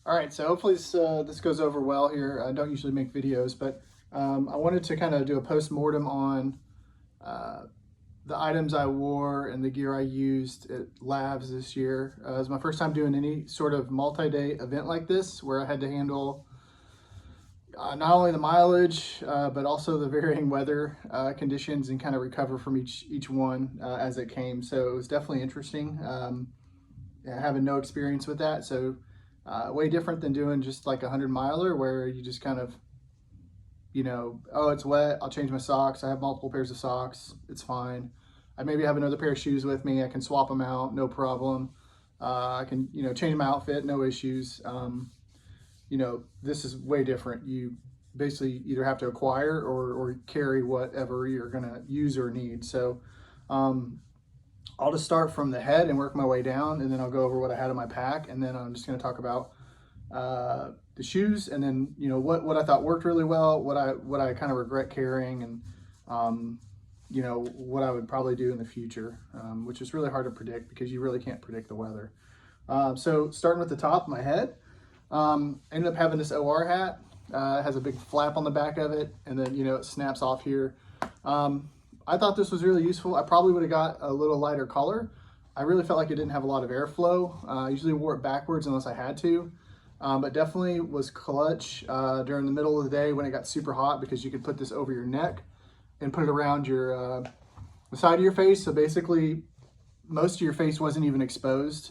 All right, so hopefully this goes over well here. I don't usually make videos, but I wanted to kind of do a post-mortem on uh, the items I wore and the gear I used at LAVS this year. It was my first time doing any sort of multi-day event like this, where I had to handle not only the mileage, but also the varying weather conditions and kind of recover from each one as it came. So it was definitely interesting. Having no experience with that, so way different than doing just like 100 miler where you just kind of, oh, it's wet, I'll change my socks, I have multiple pairs of socks, it's fine. I maybe have another pair of shoes with me, I can swap them out, no problem. I can, change my outfit, no issues. This is way different. You basically either have to acquire or carry whatever you're gonna use or need. So I'll just start from the head and work my way down, and then I'll go over what I had in my pack, and then I'm just going to talk about the shoes, and then what I thought worked really well, what I kind of regret carrying, and what I would probably do in the future, which is really hard to predict because you really can't predict the weather. So starting with the top of my head, I ended up having this OR hat. It has a big flap on the back of it, and then it snaps off here. I thought this was really useful. I probably would have got a little lighter color. I really felt like it didn't have a lot of airflow. I usually wore it backwards unless I had to, but definitely was clutch during the middle of the day when it got super hot, because you could put this over your neck and put it around your the side of your face. So basically most of your face wasn't even exposed,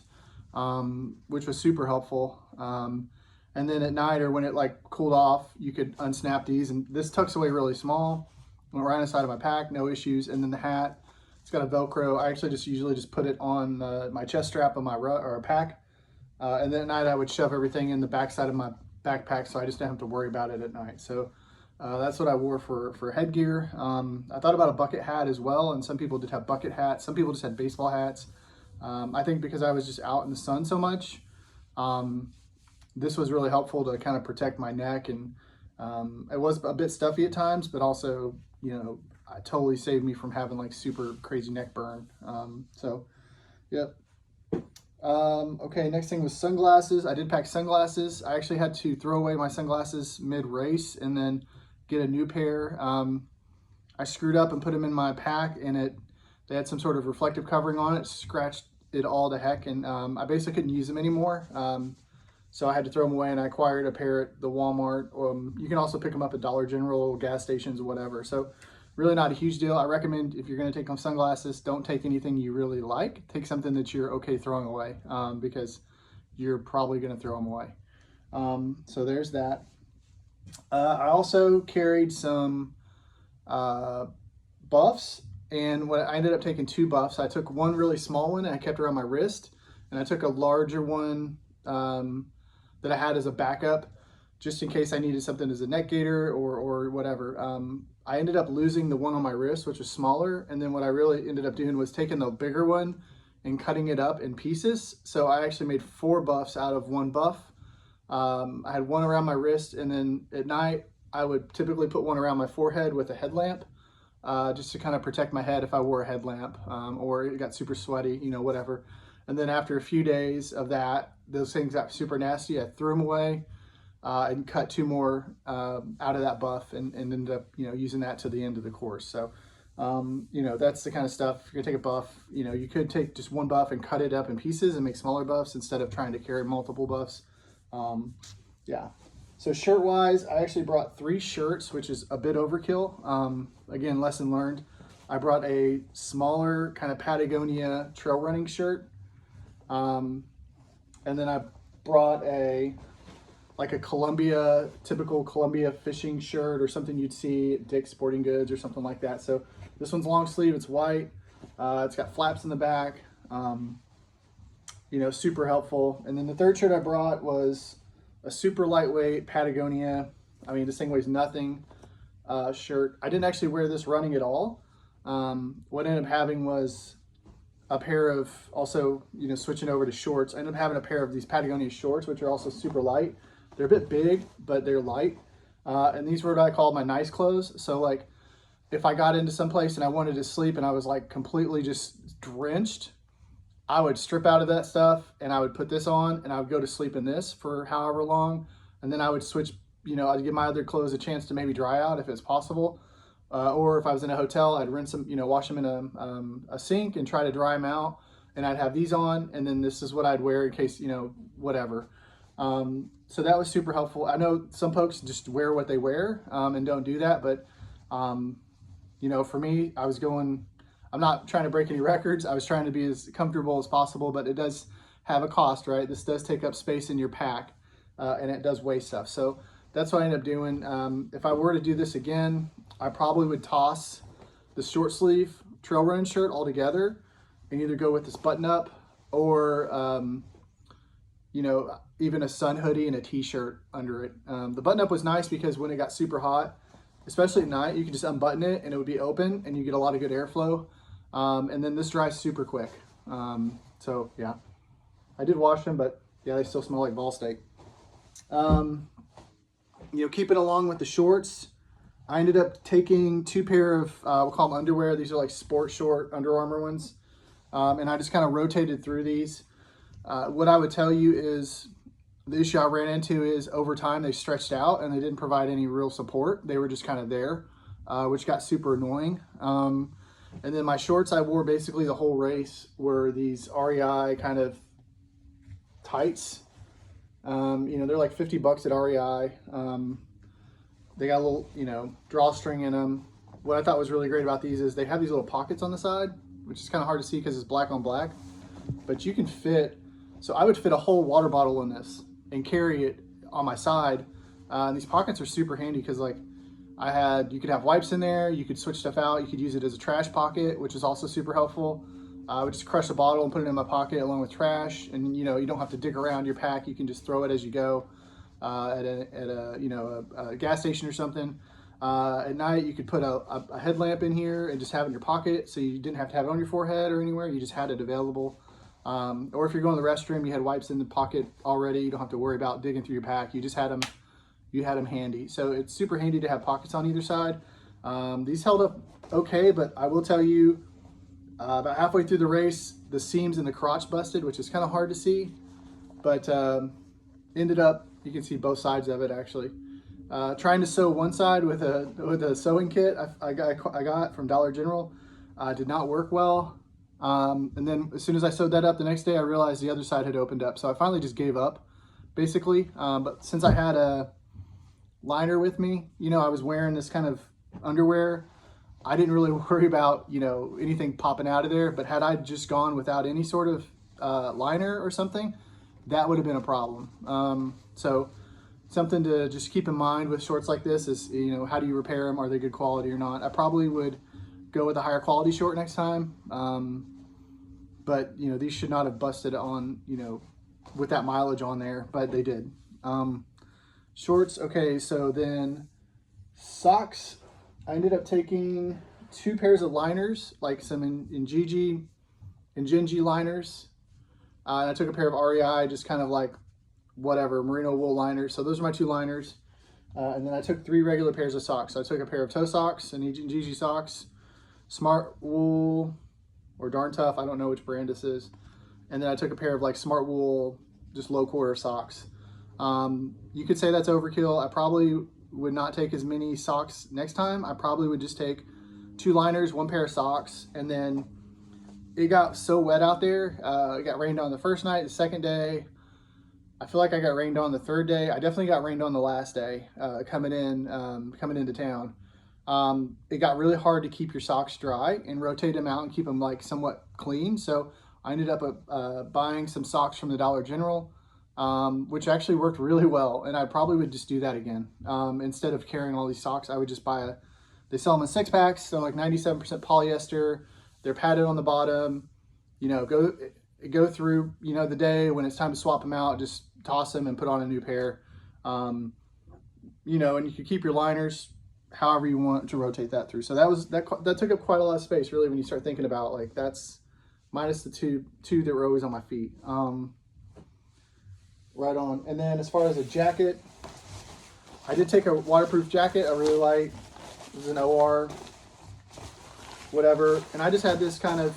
which was super helpful. And then at night, or when it like cooled off, you could unsnap these, and this tucks away really small. Went right on the side of my pack, no issues. And then the hat, it's got a Velcro. I actually usually just put it on my chest strap of my pack. And then at night I would shove everything in the back side of my backpack, so I just didn't have to worry about it at night. So that's what I wore for headgear. I thought about a bucket hat as well, and some people did have bucket hats. Some people just had baseball hats. I think because I was just out in the sun so much, this was really helpful to kind of protect my neck. And it was a bit stuffy at times, but also, it totally saved me from having like super crazy neck burn. Yep. Okay, next thing was sunglasses. I did pack sunglasses. I actually had to throw away my sunglasses mid-race and then get a new pair. I screwed up and put them in my pack, and they had some sort of reflective covering on it, scratched it all to heck, and I basically couldn't use them anymore. So I had to throw them away, and I acquired a pair at the Walmart. You can also pick them up at Dollar General, gas stations, whatever. So really not a huge deal. I recommend, if you're going to take on sunglasses, don't take anything you really like. Take something that you're okay throwing away, because you're probably going to throw them away. So there's that. I also carried some buffs, and I ended up taking 2 buffs. I took one really small one and I kept it around my wrist, and I took a larger one that I had as a backup, just in case I needed something as a neck gaiter or whatever. I ended up losing the one on my wrist, which was smaller, and then what I really ended up doing was taking the bigger one and cutting it up in pieces. So I actually made 4 buffs out of 1 buff. I had one around my wrist, and then at night I would typically put one around my forehead with a headlamp, just to kind of protect my head if I wore a headlamp, or it got super sweaty, whatever. And then after a few days of that, those things got super nasty. I threw them away and cut 2 more out of that buff, and ended up, using that to the end of the course. So, that's the kind of stuff. If you're gonna take a buff, you could take just 1 buff and cut it up in pieces and make smaller buffs instead of trying to carry multiple buffs. Yeah. So shirt-wise, I actually brought 3 shirts, which is a bit overkill. Again, lesson learned. I brought a smaller kind of Patagonia trail running shirt. And then I brought like a typical Columbia fishing shirt, or something you'd see at Dick's Sporting Goods or something like that. So this one's long sleeve, it's white, it's got flaps in the back, super helpful. And then the 3rd shirt I brought was a super lightweight Patagonia, this thing weighs nothing, shirt. I didn't actually wear this running at all. What I ended up having was a pair of, also, switching over to shorts, I ended up having a pair of these Patagonia shorts, which are also super light. They're a bit big, but they're light. And these were what I call my nice clothes. So like, if I got into some place and I wanted to sleep and I was like completely just drenched, I would strip out of that stuff and I would put this on and I would go to sleep in this for however long. And then I would switch, I'd give my other clothes a chance to maybe dry out if it's possible. Or if I was in a hotel, I'd rinse them, wash them in a sink and try to dry them out. And I'd have these on, and then this is what I'd wear in case, whatever. So that was super helpful. I know some folks just wear what they wear and don't do that, but for me, I'm not trying to break any records. I was trying to be as comfortable as possible, but it does have a cost, right? This does take up space in your pack and it does weigh stuff. So that's what I ended up doing. If I were to do this again, I probably would toss the short sleeve trail running shirt altogether and either go with this button up or, even a sun hoodie and a t-shirt under it. The button up was nice because when it got super hot, especially at night, you could just unbutton it and it would be open and you get a lot of good airflow. And then this dries super quick. So yeah, I did wash them, but yeah, they still smell like ball steak. Keeping along with the shorts, I ended up taking 2 pair of, we'll call them underwear. These are like sport short Under Armour ones. And I just kind of rotated through these. What I would tell you is the issue I ran into is over time they stretched out and they didn't provide any real support. They were just kind of there, which got super annoying. And then my shorts I wore basically the whole race were these REI kind of tights. They're like $50 at REI. They got a little, drawstring in them. What I thought was really great about these is they have these little pockets on the side, which is kind of hard to see because it's black on black, but you can fit, so I would fit a whole water bottle in this and carry it on my side. And these pockets are super handy because like you could have wipes in there, you could switch stuff out, you could use it as a trash pocket, which is also super helpful. I would just crush a bottle and put it in my pocket along with trash, and you don't have to dig around your pack. You can just throw it as you go at a gas station or something. At night, you could put a headlamp in here and just have it in your pocket, so you didn't have to have it on your forehead or anywhere. You just had it available. Or if you're going to the restroom, you had wipes in the pocket already. You don't have to worry about digging through your pack. You just had them. You had them handy. So it's super handy to have pockets on either side. These held up okay, but I will tell you, about halfway through the race, the seams in the crotch busted, which is kind of hard to see, but ended up, you can see both sides of it actually. Trying to sew one side with a sewing kit I got from Dollar General did not work well. And then as soon as I sewed that up the next day, I realized the other side had opened up. So I finally just gave up basically. But since I had a liner with me, I was wearing this kind of underwear, I didn't really worry about, anything popping out of there. But had I just gone without any sort of liner or something, that would have been a problem. So something to just keep in mind with shorts like this is, how do you repair them? Are they good quality or not? I probably would go with a higher quality short next time. But, these should not have busted on, with that mileage on there, but they did. Shorts, okay, so then socks, I ended up taking 2 pairs of liners, like some Injinji liners. And I took a pair of REI, just kind of like whatever, merino wool liners. So those are my 2 liners. And then I took 3 regular pairs of socks. So I took a pair of toe socks and Injinji socks, Smart Wool or Darn Tough, I don't know which brand this is. And then I took a pair of like Smart Wool, just low quarter socks. You could say that's overkill. I probably would not take as many socks next time. I probably would just take 2 liners, 1 pair of socks, and then it got so wet out there. It got rained on the first night, the second day. I feel like I got rained on the 3rd day. I definitely got rained on the last day coming into town. It got really hard to keep your socks dry and rotate them out and keep them like somewhat clean. So I ended up buying some socks from the Dollar General, which actually worked really well. And I probably would just do that again. Instead of carrying all these socks, I would just they sell them in 6-packs. So like 97% polyester, they're padded on the bottom, go through, the day when it's time to swap them out, just toss them and put on a new pair. And you can keep your liners however you want to rotate that through. So that took up quite a lot of space really when you start thinking about like that's minus the two that were always on my feet. Right on. And then as far as a jacket, I did take a waterproof jacket, a really light, this is an OR, whatever. And I just had this kind of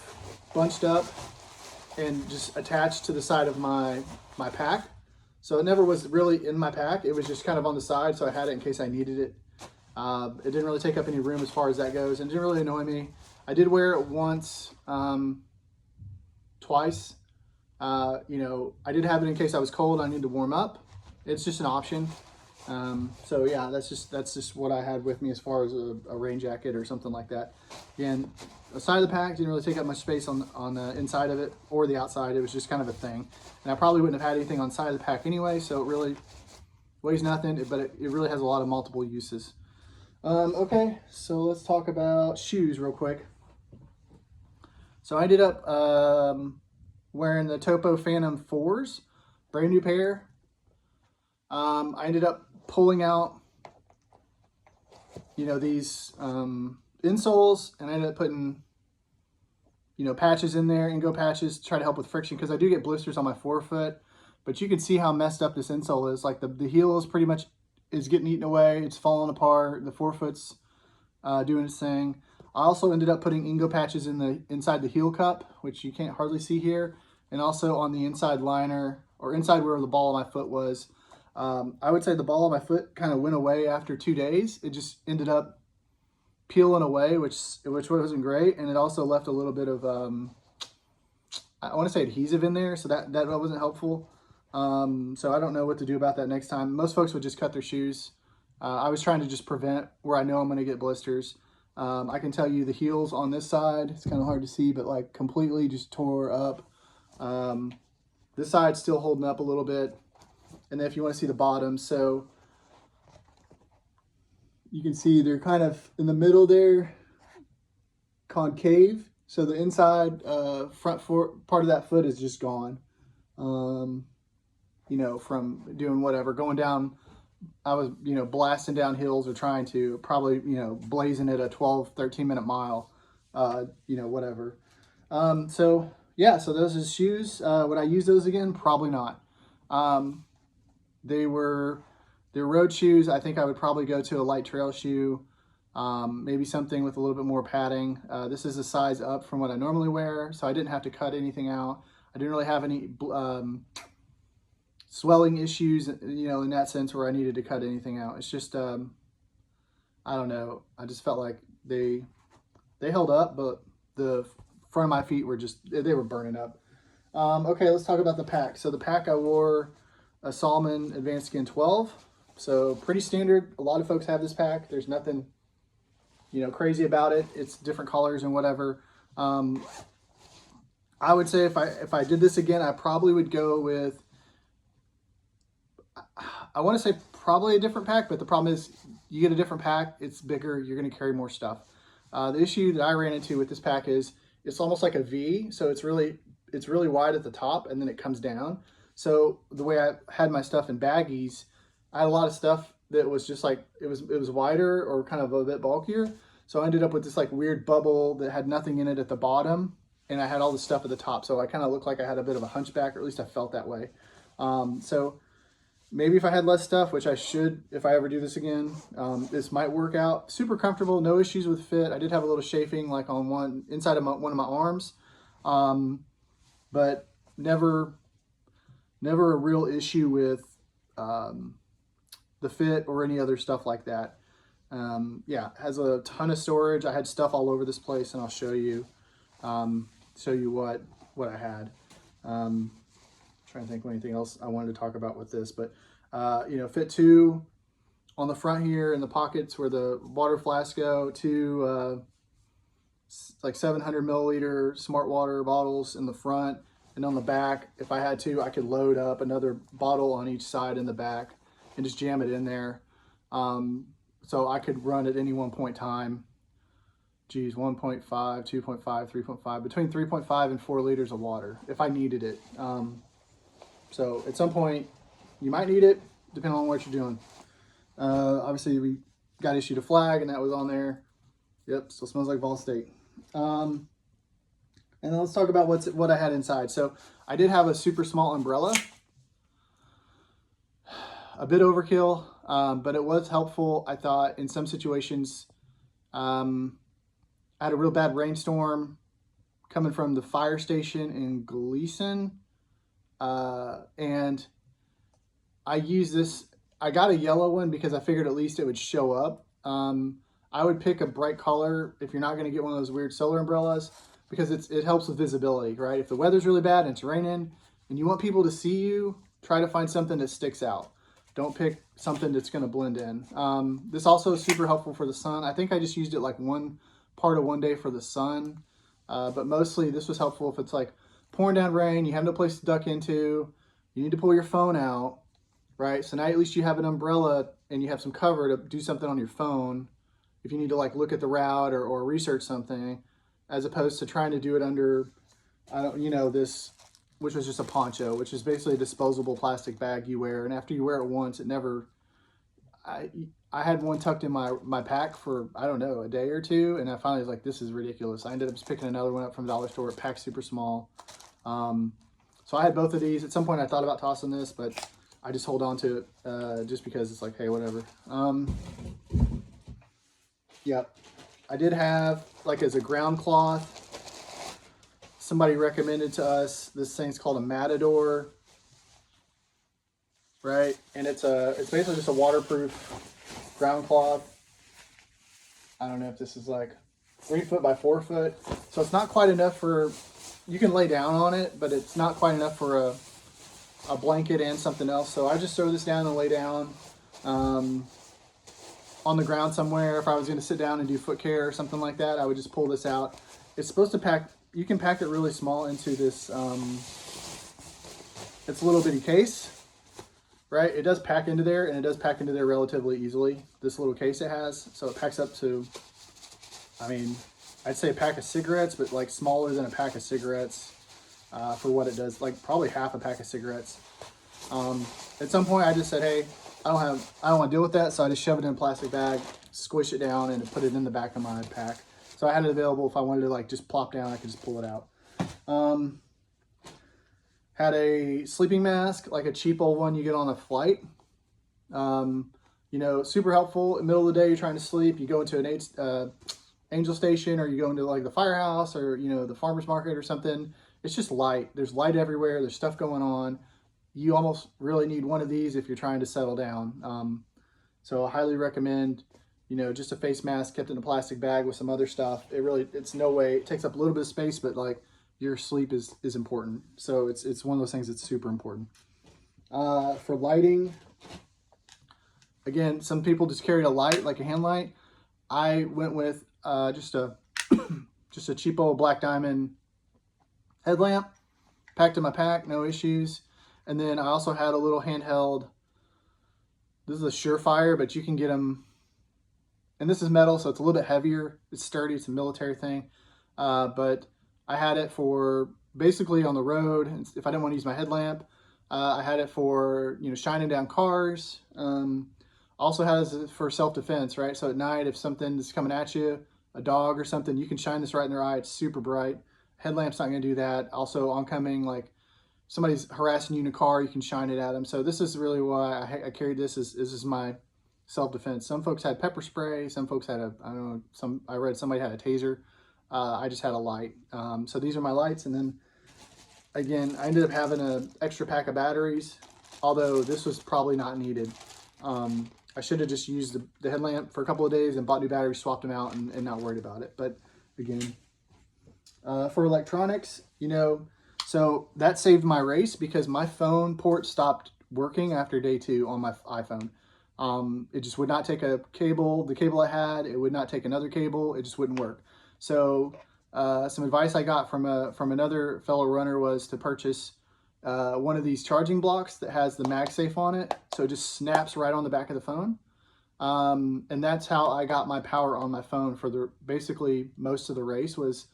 bunched up and just attached to the side of my pack. So it never was really in my pack. It was just kind of on the side, so I had it in case I needed it. It didn't really take up any room as far as that goes, and it didn't really annoy me. I did wear it once, twice. You know, I did have it in case I was cold, I needed to warm up. It's just an option. So yeah, that's just what I had with me as far as a rain jacket or something like that. Again, the side of the pack didn't really take up much space on the inside of it or the outside. It was just kind of a thing. And I probably wouldn't have had anything on the side of the pack anyway, so it really weighs nothing, but it really has a lot of multiple uses. Okay, so let's talk about shoes real quick. So I ended up wearing the Topo Phantom 4s, brand new pair. I ended up pulling out, you know, these insoles, and I ended up putting, you know, patches in there, Ingo patches, to try to help with friction, because I do get blisters on my forefoot. But you can see how messed up this insole is. Like the heel is pretty much getting eaten away. It's falling apart. The forefoot's doing its thing. I also ended up putting Ingo patches inside the heel cup, which you can't hardly see here, and also on the inside liner, or inside where the ball of my foot was. I would say the ball of my foot kind of went away after 2 days. It just ended up peeling away, which wasn't great, and it also left a little bit of I want to say adhesive in there, so that wasn't helpful. So I don't know what to do about that next time. Most folks would just cut their shoes. I was trying to just prevent where I know I'm going to get blisters. I can tell you the heels on this side, it's kind of hard to see, but like completely just tore up. This side's still holding up a little bit. And then if you want to see the bottom, so you can see they're kind of in the middle there, concave. So the inside front part of that foot is just gone. You know, from doing whatever, going down, I was, you know, blasting down hills or trying to, probably, you know, blazing at a 12, 13-minute mile, you know, whatever. So yeah, so those are shoes. Would I use those again? Probably not. They're road shoes. I think I would probably go to a light trail shoe, maybe something with a little bit more padding. This is a size up from what I normally wear, so I didn't have to cut anything out. I didn't really have any swelling issues, you know, in that sense where I needed to cut anything out. It's just, I don't know. I just felt like they held up, but the front of my feet were they were burning up. Okay, let's talk about the pack. So the pack, I wore a Salomon Advanced Skin 12. So pretty standard. A lot of folks have this pack. There's nothing, you know, crazy about it. It's different colors and whatever. I would say if I did this again, I probably would go with, I want to say probably a different pack, but the problem is you get a different pack, it's bigger, you're going to carry more stuff. The issue that I ran into with this pack is it's almost like a V, so it's really wide at the top and then it comes down. So the way I had my stuff in baggies, I had a lot of stuff that was just like, it was wider or kind of a bit bulkier. So I ended up with this like weird bubble that had nothing in it at the bottom, and I had all the stuff at the top. So I kind of looked like I had a bit of a hunchback, or at least I felt that way. So maybe if I had less stuff, which I should, if I ever do this again, this might work out. Super comfortable, no issues with fit. I did have a little chafing like on inside of one of my arms, but never a real issue with the fit or any other stuff like that. Yeah, it has a ton of storage. I had stuff all over this place, and I'll show you what I had. Trying to think of anything else I wanted to talk about with this, but you know, fit 2 on the front here in the pockets where the water flasks go, 2 like 700 milliliter smart water bottles in the front, and on the back, if I had to, I could load up another bottle on each side in the back and just jam it in there. So I could run at any one point in time, geez, 1.5, 2.5, 3.5, between 3.5 and 4 liters of water if I needed it. So at some point you might need it depending on what you're doing. Obviously we got issued a flag and that was on there. Yep, still smells like Ball State. And then let's talk about what I had inside. So I did have a super small umbrella, a bit overkill, but it was helpful, I thought, in some situations. I had a real bad rainstorm coming from the fire station in Gleason. And I use this, I got a yellow one because I figured at least it would show up. I would pick a bright color if you're not going to get one of those weird solar umbrellas, because it helps with visibility, right? If the weather's really bad and it's raining and you want people to see you, try to find something that sticks out. Don't pick something that's going to blend in. This also is super helpful for the sun. I think I just used it like one part of one day for the sun, but mostly this was helpful if it's like pouring down rain, you have no place to duck into, you need to pull your phone out, right? So now at least you have an umbrella and you have some cover to do something on your phone if you need to like look at the route or research something, as opposed to trying to do it under, this, which was just a poncho, which is basically a disposable plastic bag you wear. And after you wear it once, it never, I had one tucked in my pack for, I don't know, a day or two. And I finally was like, this is ridiculous. I ended up just picking another one up from the dollar store. It packed super small. So I had both of these. At some point I thought about tossing this, but I just hold on to it just because it's like, hey, whatever. Yep. I did have, like, as a ground cloth, somebody recommended to us, this thing's called a Matador, right? And it's basically just a waterproof ground cloth. I don't know if this is like 3 foot by 4 foot. So it's not quite enough for, you can lay down on it, but it's not quite enough for a blanket and something else. So I just throw this down and lay down on the ground somewhere. If I was going to sit down and do foot care or something like that, I would just pull this out. It's supposed to pack, you can pack it really small into this, it's a little bitty case, right? It does pack into there, and it does pack into there relatively easily, this little case it has. So it packs up to, I mean, I'd say a pack of cigarettes, but like smaller than a pack of cigarettes for what it does, like probably half a pack of cigarettes. At some point I just said, hey, I don't want to deal with that. So I just shove it in a plastic bag, squish it down, and put it in the back of my pack. So I had it available if I wanted to like just plop down, I could just pull it out. Had a sleeping mask, like a cheap old one you get on a flight. Super helpful. In the middle of the day, you're trying to sleep, you go into an Angel Station, or you go into like the firehouse, or the farmer's market or something. It's just light. There's light everywhere. There's stuff going on. You almost really need one of these if you're trying to settle down. So I highly recommend, just a face mask kept in a plastic bag with some other stuff. It's no way, it takes up a little bit of space, but like your sleep is important. So it's one of those things that's super important. For lighting, again, some people just carry a light, like a hand light. I went with just a cheap old black diamond headlamp, packed in my pack, no issues. And then I also had a little handheld, this is a Surefire, but you can get them, and this is metal, so it's a little bit heavier. It's sturdy, it's a military thing. But I had it for basically on the road, if I didn't want to use my headlamp. I had it for, shining down cars. Also has it for self-defense, right? So at night, if something is coming at you, a dog or something, you can shine this right in their eye. It's super bright. Headlamp's not going to do that. Also oncoming, like somebody's harassing you in a car, you can shine it at them. So this is really why I carried this. This is my self-defense. Some folks had pepper spray. Some folks had I read somebody had a taser. I just had a light. So these are my lights. And then again, I ended up having an extra pack of batteries, although this was probably not needed. I should have just used the headlamp for a couple of days and bought new batteries, swapped them out, and not worried about it. But again, for electronics, so that saved my race because my phone port stopped working after day 2 on my iPhone. It just would not take a cable, the cable I had, it would not take another cable, it just wouldn't work. So some advice I got from another fellow runner was to purchase one of these charging blocks that has the MagSafe on it. So it just snaps right on the back of the phone. And that's how I got my power on my phone for basically most of the race was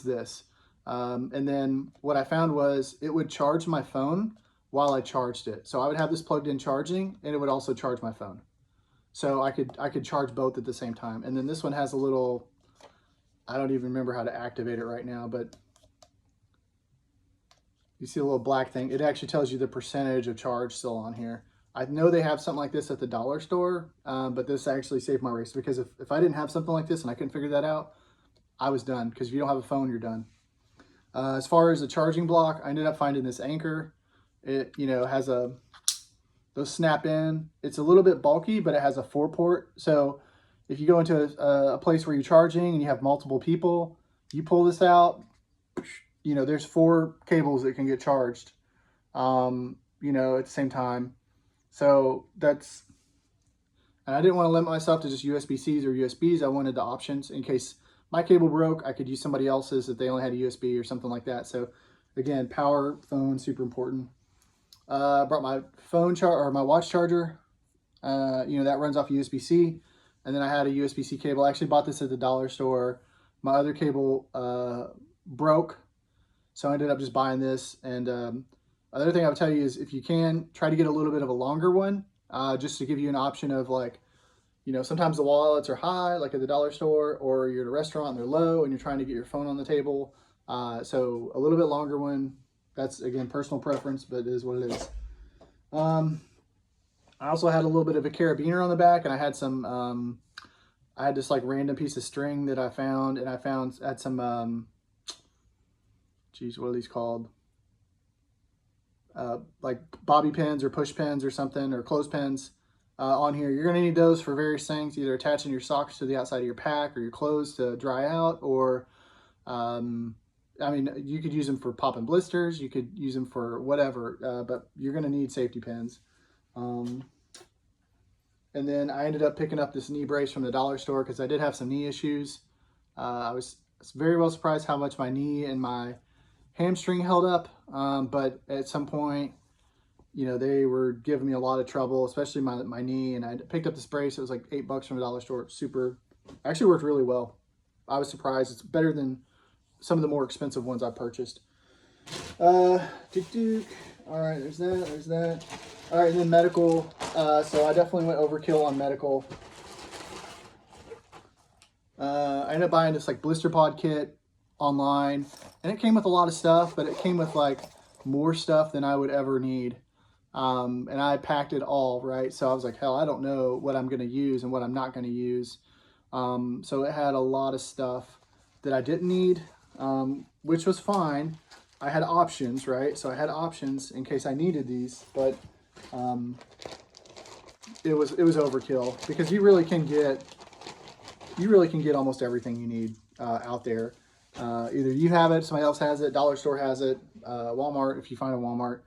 this. And then what I found was it would charge my phone while I charged it. So I would have this plugged in charging, and it would also charge my phone. So I could charge both at the same time. And then this one has a little, I don't even remember how to activate it right now, but you see a little black thing. It actually tells you the percentage of charge still on here. I know they have something like this at the dollar store, but this actually saved my race, because if I didn't have something like this and I couldn't figure that out, I was done, because if you don't have a phone, you're done. As far as the charging block, I ended up finding this Anchor. It, has those snap in. It's a little bit bulky, but it has a 4-port. So if you go into a place where you're charging and you have multiple people, you pull this out, there's 4 cables that can get charged, at the same time. So that's, and I didn't want to limit myself to just USB-Cs or USBs. I wanted the options in case my cable broke. I could use somebody else's if they only had a USB or something like that. So again, power, phone, super important. I brought my my watch charger. That runs off USB-C. And then I had a USB-C cable. I actually bought this at the dollar store. My other cable broke, so I ended up just buying this. And another thing I would tell you is, if you can, try to get a little bit of a longer one, just to give you an option of, like, sometimes the wallets are high, like at the dollar store, or you're at a restaurant and they're low and you're trying to get your phone on the table. So a little bit longer one. That's, again, personal preference, but it is what it is. I also had a little bit of a carabiner on the back, and I had some, I had this like random piece of string that I found, and I had some, geez, what are these called? Like bobby pins or push pins or something, or clothespins on here. You're gonna need those for various things, either attaching your socks to the outside of your pack or your clothes to dry out, or, you could use them for popping blisters, you could use them for whatever, but you're gonna need safety pins. And then I ended up picking up this knee brace from the dollar store because I did have some knee issues. I was very well surprised how much my knee and my hamstring held up, but at some point, they were giving me a lot of trouble, especially my knee, and I picked up this brace. It was like $8 from the dollar store. Actually worked really well. I was surprised. It's better than some of the more expensive ones I purchased. All right, there's that. All right, and then medical. So I definitely went overkill on medical. I ended up buying this like blister pod kit online, and it came with a lot of stuff, but it came with like more stuff than I would ever need. And I packed it all, right? So I was like, hell, I don't know what I'm going to use and what I'm not going to use. So it had a lot of stuff that I didn't need, which was fine. I had options, right? So I had options in case I needed these, but it was overkill, because you really can get almost everything you need out there. Either you have it, somebody else has it, dollar store has it, Walmart, if you find a Walmart.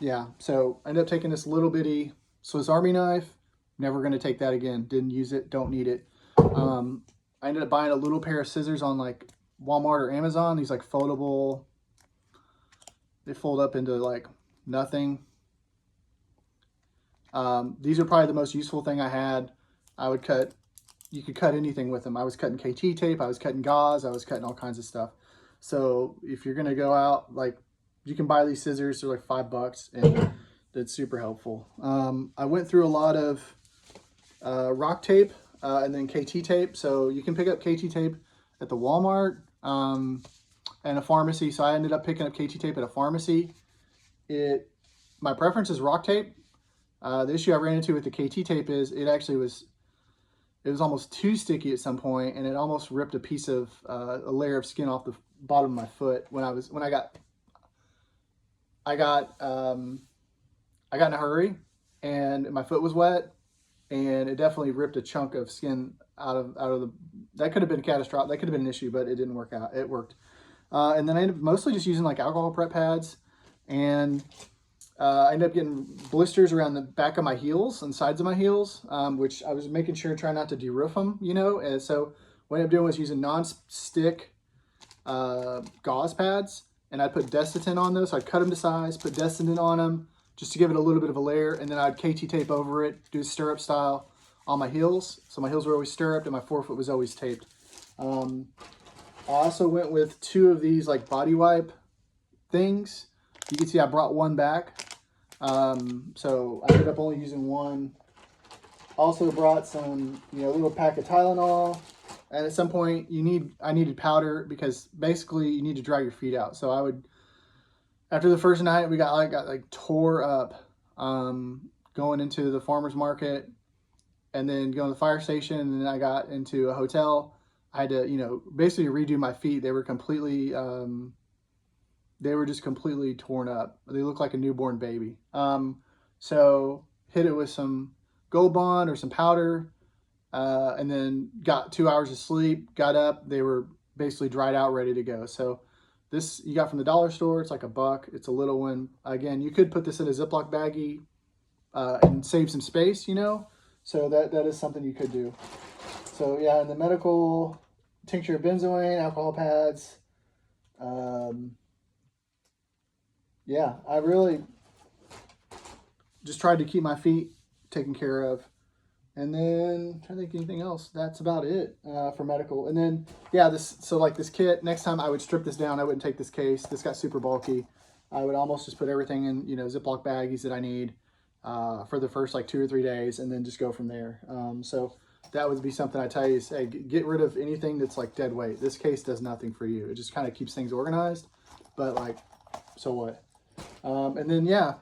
Yeah, so I ended up taking this little bitty Swiss Army knife. Never going to take that again. Didn't use it, don't need it. I ended up buying a little pair of scissors on like Walmart or Amazon. These like foldable, they fold up into like nothing. These are probably the most useful thing I had. You could cut anything with them. I was cutting KT tape, I was cutting gauze, I was cutting all kinds of stuff. So if you're gonna go out, like, you can buy these scissors, they're like $5, and it's super helpful. I went through a lot of rock tape and then KT tape. So you can pick up KT tape at the Walmart and a pharmacy. So I ended up picking up KT tape at a pharmacy. My preference is rock tape. The issue I ran into with the KT tape is it was almost too sticky at some point, and it almost ripped a layer of skin off the bottom of my foot when I got in a hurry, and my foot was wet, and it definitely ripped a chunk of skin out of that could have been catastrophic. That could have been an issue, but it didn't work out. It worked. And then I ended up mostly just using like alcohol prep pads, and I ended up getting blisters around the back of my heels and sides of my heels, which I was making sure to try not to de-roof them, And so what I ended up doing was using non-stick gauze pads, and I'd put Desitin on those. So I'd cut them to size, put Desitin on them just to give it a little bit of a layer, and then I'd KT tape over it, do stirrup style on my heels. So my heels were always stirruped and my forefoot was always taped. I also went with 2 of these like body wipe things. You can see I brought one back. So I ended up only using one. Also brought some, a little pack of Tylenol. And at some point I needed powder, because basically you need to dry your feet out. So after the first night, I got like tore up, going into the farmer's market and then going to the fire station. And then I got into a hotel. I had to, you know, basically redo my feet. They were completely, they were just completely torn up. They looked like a newborn baby. So hit it with some Gold Bond or some powder, and then got 2 hours of sleep, got up. They were basically dried out, ready to go. So this you got from the dollar store. It's like $1. It's a little one. Again, you could put this in a Ziploc baggie and save some space, you know. So that is something you could do. So yeah, in the medical, tincture of benzoate, alcohol pads. Yeah, I really just tried to keep my feet taken care of. And then I'm trying to think anything else. That's about it for medical. And then yeah, this kit. Next time I would strip this down. I wouldn't take this case. This got super bulky. I would almost just put everything in, you know, Ziploc baggies that I need for the first like 2 or 3 days, and then just go from there. So that would be something I tell you is, hey, get rid of anything that's like dead weight. This case does nothing for you. It just kind of keeps things organized. But like, so what? And then yeah,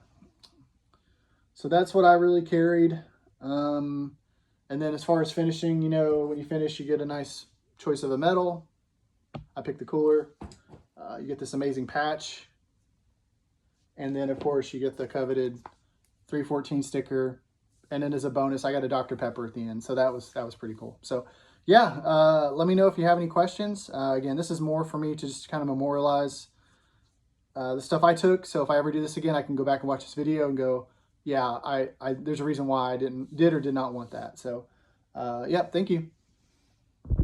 so that's what I really carried. And then as far as finishing, you know, when you finish, you get a nice choice of a metal. I picked the cooler. You get this amazing patch. And then, of course, you get the coveted 314 sticker. And then as a bonus, I got a Dr. Pepper at the end. So that was pretty cool. So, yeah, let me know if you have any questions. Again, this is more for me to just kind of memorialize the stuff I took. So if I ever do this again, I can go back and watch this video and go, yeah, there's a reason why I did or did not want that. So, yeah, thank you.